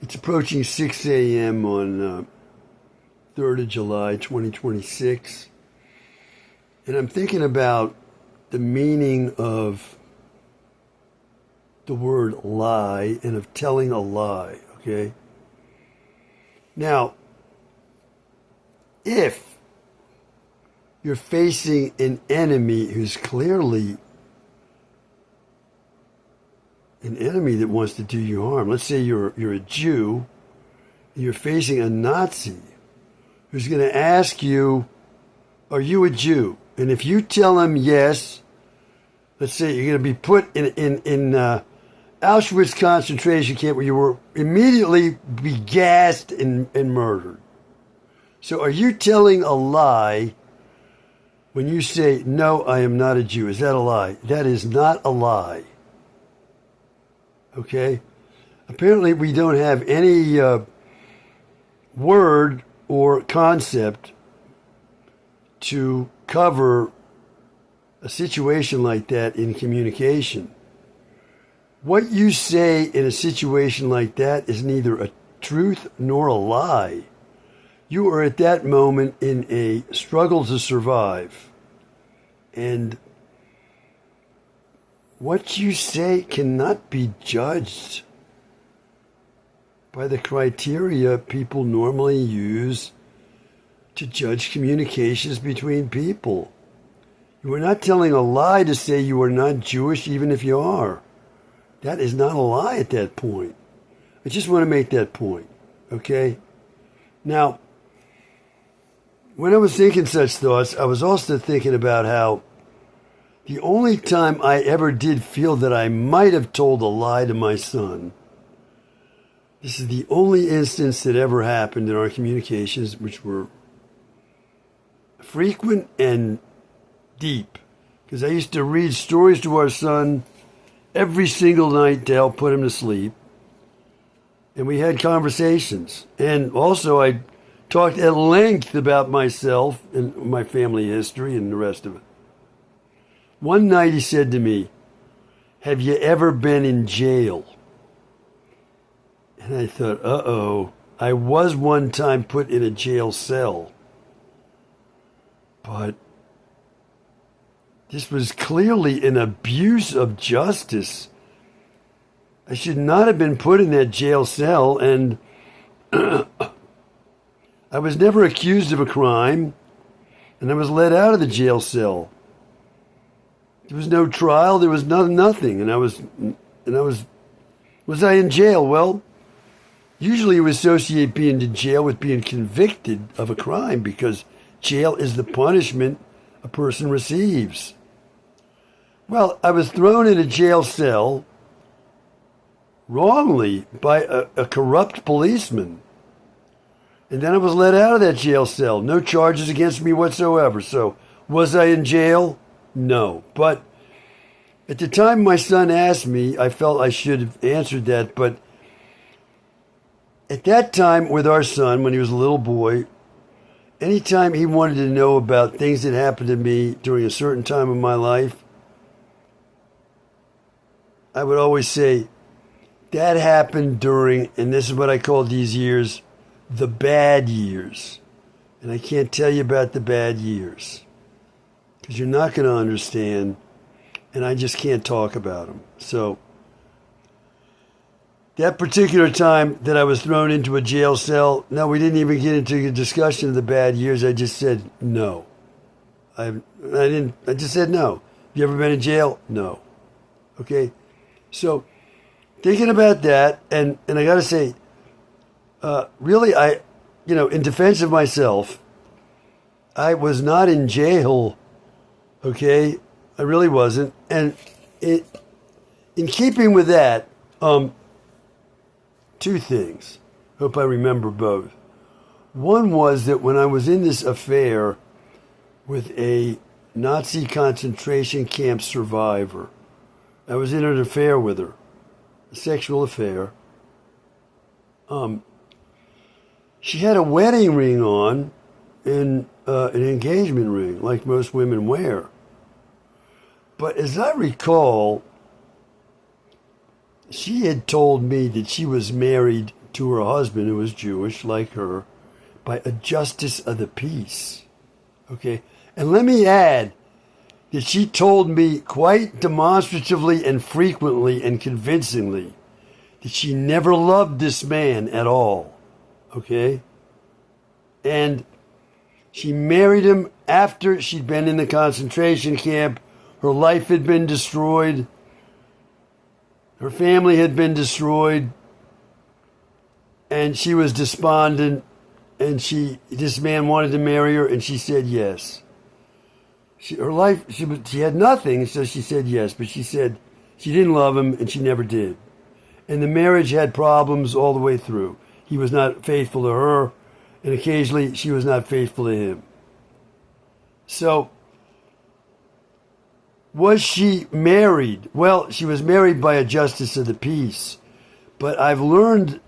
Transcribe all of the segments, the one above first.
It's approaching 6 a.m. on 3rd of July, 2026. And I'm thinking about the meaning of the word lie and of telling a lie, okay? Now, if you're facing an enemy who's clearly an enemy that wants to do you harm, let's say you're a Jew, and you're facing a Nazi who's going to ask you, are you a Jew? And if you tell him yes, let's say you're going to be put in Auschwitz concentration camp where you will immediately be gassed and murdered. So are you telling a lie when you say, no, I am not a Jew? Is that a lie? That is not a lie. Okay? Apparently we don't have any word or concept to cover a situation like that in communication. What you say in a situation like that is neither a truth nor a lie. You are at that moment in a struggle to survive. And what you say cannot be judged by the criteria people normally use to judge communications between people. You are not telling a lie to say you are not Jewish, even if you are. That is not a lie at that point. I just want to make that point, okay? Now, when I was thinking such thoughts, I was also thinking about how the only time I ever did feel that I might have told a lie to my son, this is the only instance that ever happened in our communications, which were frequent and deep. Because I used to read stories to our son every single night to help put him to sleep. And we had conversations. And also I talked at length about myself and my family history and the rest of it. One night he said to me, have you ever been in jail? And I thought, uh-oh, I was one time put in a jail cell. But this was clearly an abuse of justice. I should not have been put in that jail cell, and I was never accused of a crime, and I was let out of the jail cell. There was no trial, there was nothing, and I was I in jail? Well, usually you associate being in jail with being convicted of a crime because jail is the punishment a person receives. Well, I was thrown in a jail cell wrongly by a corrupt policeman. And then I was let out of that jail cell. No charges against me whatsoever. So, was I in jail? No. But at the time my son asked me, I felt I should have answered that. But at that time with our son, when he was a little boy, anytime he wanted to know about things that happened to me during a certain time of my life, I would always say, that happened during, and this is what I call these years, the bad years. And I can't tell you about the bad years because you're not going to understand, and I just can't talk about them. So that particular time that I was thrown into a jail cell, no, we didn't even get into a discussion of the bad years. I just said no. I just said no. Have you ever been in jail? No. Okay? So thinking about that, and I got to say, really, in defense of myself, I was not in jail, okay? I really wasn't. And in keeping with that, two things. Hope I remember both. One was that when I was in this affair with a Nazi concentration camp survivor, I was in an affair with her, a sexual affair. She had a wedding ring on and an engagement ring, like most women wear. But as I recall, she had told me that she was married to her husband, who was Jewish like her, by a justice of the peace. Okay? And let me add that she told me quite demonstratively and frequently and convincingly that she never loved this man at all. Okay? And she married him after she'd been in the concentration camp. Her life had been destroyed. Her family had been destroyed. And she was despondent. And this man wanted to marry her, and she said yes. She had nothing, so she said yes. But she said she didn't love him, and she never did. And the marriage had problems all the way through. He was not faithful to her, and occasionally she was not faithful to him. So, was she married? Well, she was married by a justice of the peace. But I've learned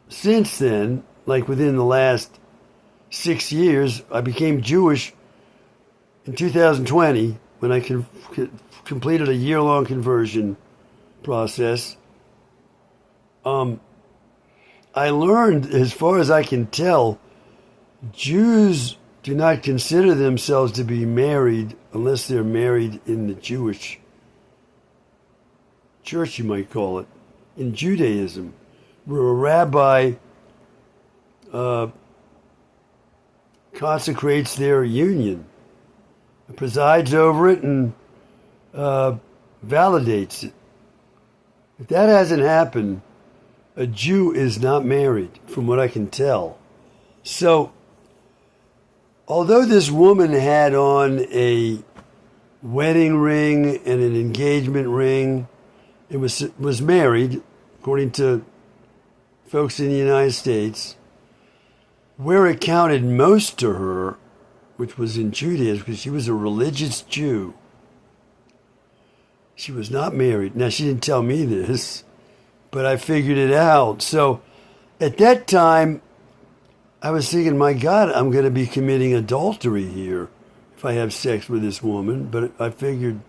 since then, like within the last 6 years, I became Jewish in 2020 when I completed a year-long conversion process. I learned, as far as I can tell, Jews do not consider themselves to be married unless they're married in the Jewish church, you might call it, in Judaism, where a rabbi consecrates their union, presides over it, and validates it. If that hasn't happened, a Jew is not married, from what I can tell. So, although this woman had on a wedding ring and an engagement ring, it was married, according to folks in the United States. Where it counted most to her, which was in Judaism, because she was a religious Jew, she was not married. Now, she didn't tell me this, but I figured it out. So, at that time, I was thinking, my God, I'm going to be committing adultery here if I have sex with this woman. But I figured,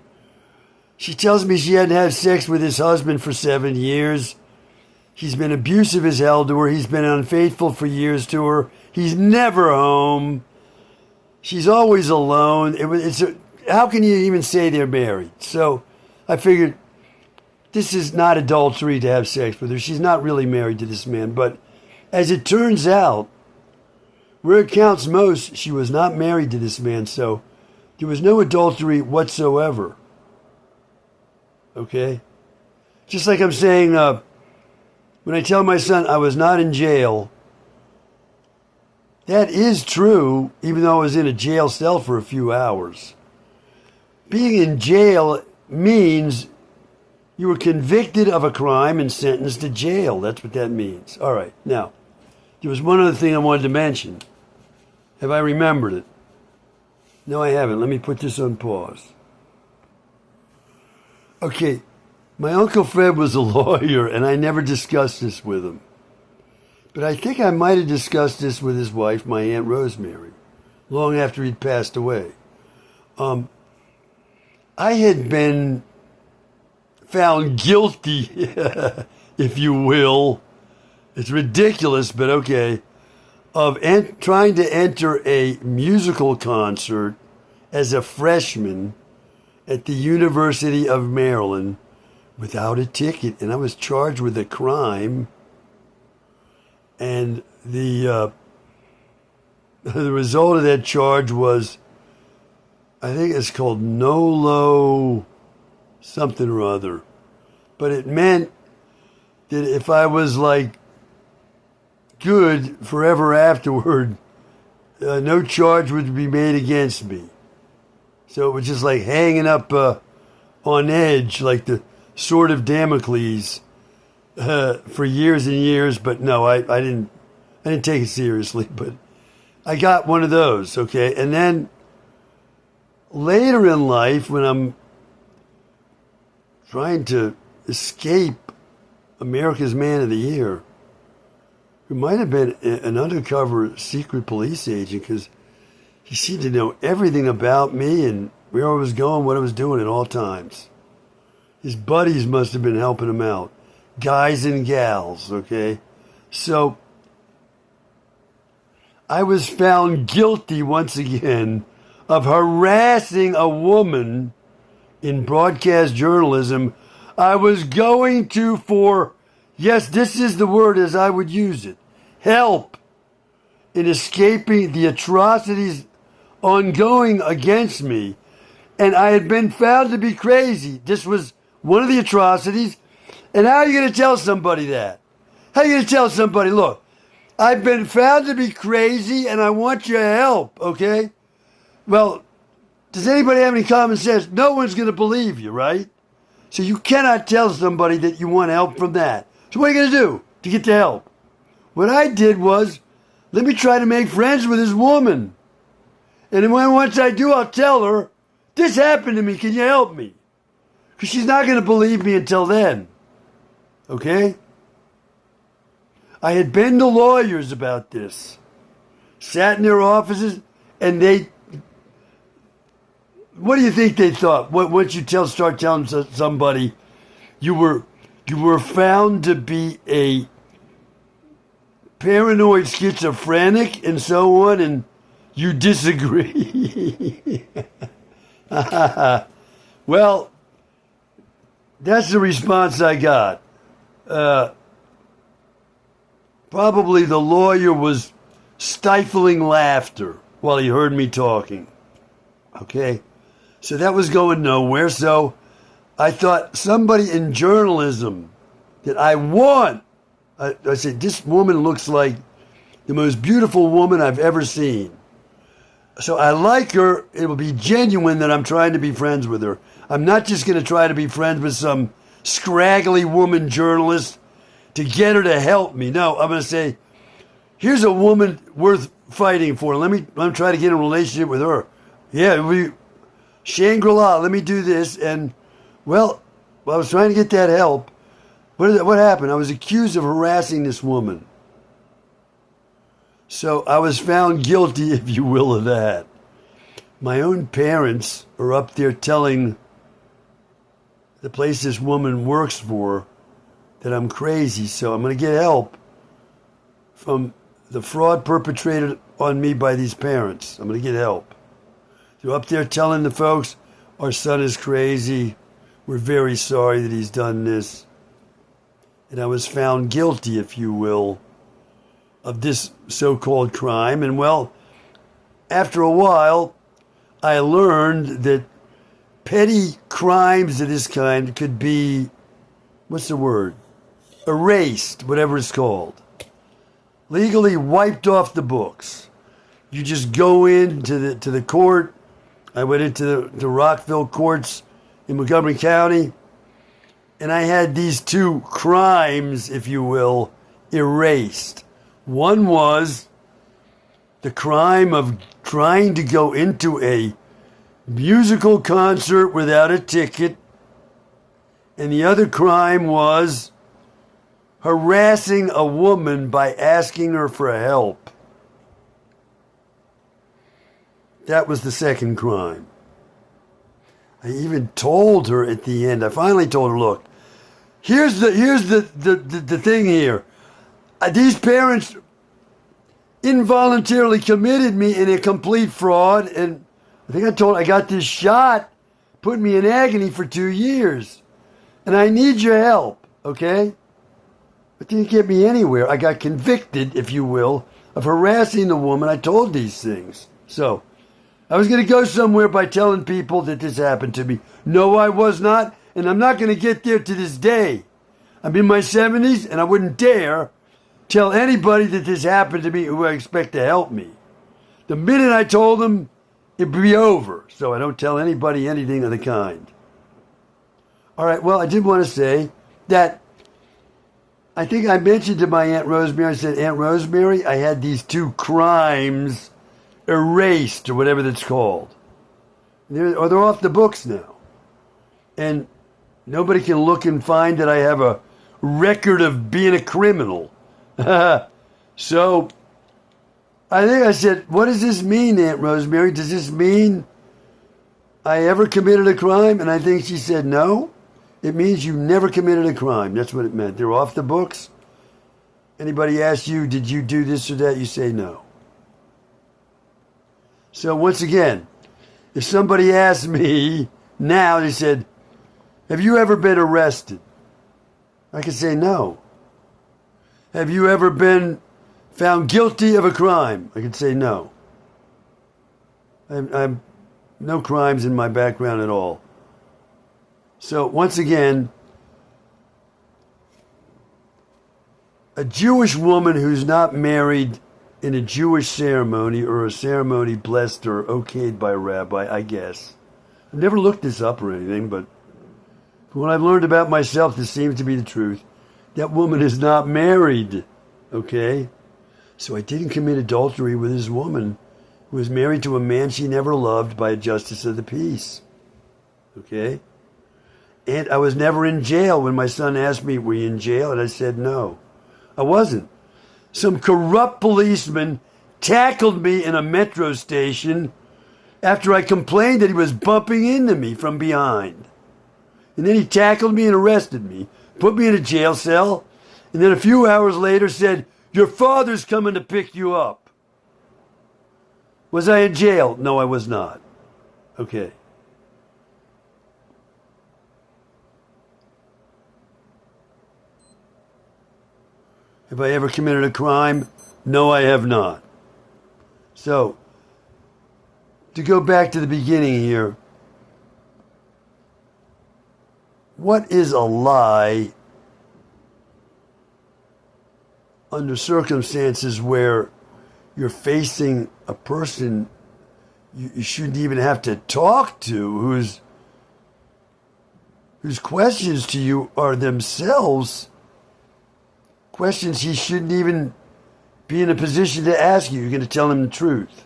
she tells me she hadn't had sex with his husband for 7 years. He's been abusive as hell to her. He's been unfaithful for years to her. He's never home. She's always alone. How can you even say they're married? So I figured, this is not adultery to have sex with her. She's not really married to this man. But as it turns out, where it counts most, she was not married to this man. So there was no adultery whatsoever. Okay? Just like I'm saying, when I tell my son I was not in jail, that is true, even though I was in a jail cell for a few hours. Being in jail means you were convicted of a crime and sentenced to jail. That's what that means. All right. Now, there was one other thing I wanted to mention. Have I remembered it? No, I haven't. Let me put this on pause. Okay. My Uncle Fred was a lawyer, and I never discussed this with him. But I think I might have discussed this with his wife, my Aunt Rosemary, long after he'd passed away. I had been found guilty, if you will. It's ridiculous, but okay. Of trying to enter a musical concert as a freshman at the University of Maryland without a ticket. And I was charged with a crime. And the result of that charge was, I think it's called NOLO something or other. But it meant that if I was like good forever afterward, no charge would be made against me. So it was just like hanging up on edge, like the sword of Damocles, for years and years. But no, I didn't take it seriously. But I got one of those, okay? And then later in life, when I'm trying to escape America's Man of the Year, who might have been an undercover secret police agent, because he seemed to know everything about me and where I was going, what I was doing at all times. His buddies must have been helping him out. Guys and gals, okay? So I was found guilty once again of harassing a woman in broadcast journalism. I was going to, for, yes, this is the word as I would use it, help in escaping the atrocities ongoing against me. And I had been found to be crazy. This was one of the atrocities. And how are you going to tell somebody that? How are you going to tell somebody, look, I've been found to be crazy and I want your help, okay? Well, does anybody have any common sense? No one's going to believe you, right? So you cannot tell somebody that you want help from that. So what are you going to do to get the help? What I did was, let me try to make friends with this woman. And then once I do, I'll tell her, this happened to me, can you help me? Because she's not going to believe me until then. Okay? I had been to lawyers about this. Sat in their offices, and they... What do you think they thought? Once you start telling somebody you were found to be a paranoid schizophrenic and so on, and you disagree? Well, that's the response I got. Probably the lawyer was stifling laughter while he heard me talking. Okay? So that was going nowhere. So I thought somebody in journalism that I want. I said, this woman looks like the most beautiful woman I've ever seen. So I like her. It will be genuine that I'm trying to be friends with her. I'm not just going to try to be friends with some scraggly woman journalist to get her to help me. No, I'm going to say, here's a woman worth fighting for. Let me try to get in a relationship with her. Yeah, Shangri-La, let me do this. And, well, I was trying to get that help. What happened? I was accused of harassing this woman. So I was found guilty, if you will, of that. My own parents are up there telling the place this woman works for that I'm crazy. So I'm going to get help from the fraud perpetrated on me by these parents. I'm going to get help. They're up there telling the folks, our son is crazy. We're very sorry that he's done this. And I was found guilty, if you will, of this so-called crime. And well, after a while, I learned that petty crimes of this kind could be, what's the word? Erased, whatever it's called. Legally wiped off the books. You just go into the court. I went into the Rockville courts in Montgomery County, and I had these two crimes, if you will, erased. One was the crime of trying to go into a musical concert without a ticket, and the other crime was harassing a woman by asking her for help. That was the second crime. I even told her at the end, I finally told her, look, here's the thing here. These parents involuntarily committed me in a complete fraud, and I think I got this shot, put me in agony for 2 years, and I need your help, okay? But didn't get me anywhere. I got convicted, if you will, of harassing the woman. I told these things. So I was going to go somewhere by telling people that this happened to me. No, I was not, and I'm not going to get there to this day. I'm in my 70s, and I wouldn't dare tell anybody that this happened to me who I expect to help me. The minute I told them, it'd be over. So I don't tell anybody anything of the kind. All right, well, I did want to say that I think I mentioned to my Aunt Rosemary, I said, Aunt Rosemary, I had these two crimes erased, or whatever that's called. They're off the books now. And nobody can look and find that I have a record of being a criminal. So I think I said, what does this mean, Aunt Rosemary? Does this mean I ever committed a crime? And I think she said, no. It means you never committed a crime. That's what it meant. They're off the books. Anybody asks you, did you do this or that? You say no. So once again, if somebody asked me now, they said, have you ever been arrested? I could say no. Have you ever been found guilty of a crime? I could say no. I'm no crimes in my background at all. So once again, a Jewish woman who's not married in a Jewish ceremony or a ceremony blessed or okayed by a rabbi, I guess. I've never looked this up or anything, but from what I've learned about myself, this seems to be the truth. That woman is not married, okay? So I didn't commit adultery with this woman who was married to a man she never loved by a justice of the peace, okay? And I was never in jail. When my son asked me, were you in jail? And I said no. I wasn't. Some corrupt policeman tackled me in a metro station after I complained that he was bumping into me from behind. And then he tackled me and arrested me, put me in a jail cell, and then a few hours later said, your father's coming to pick you up. Was I in jail? No, I was not. Okay. Have I ever committed a crime? No, I have not. So, to go back to the beginning here, what is a lie under circumstances where you're facing a person you shouldn't even have to talk to, whose questions to you are themselves questions he shouldn't even be in a position to ask you? You're going to tell him the truth.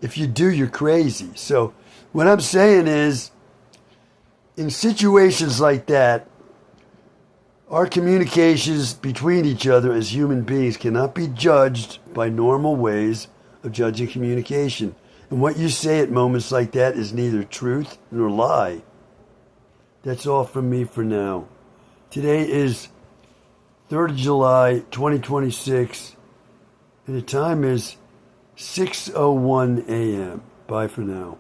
If you do, you're crazy. So what I'm saying is, in situations like that, our communications between each other as human beings cannot be judged by normal ways of judging communication. And what you say at moments like that is neither truth nor lie. That's all from me for now. Today is 3rd of July, 2026, and the time is 6:01 a.m. Bye for now.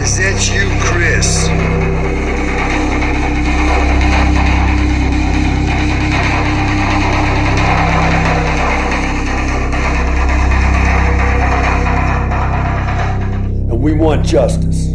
Is that you, Chris? And we want justice.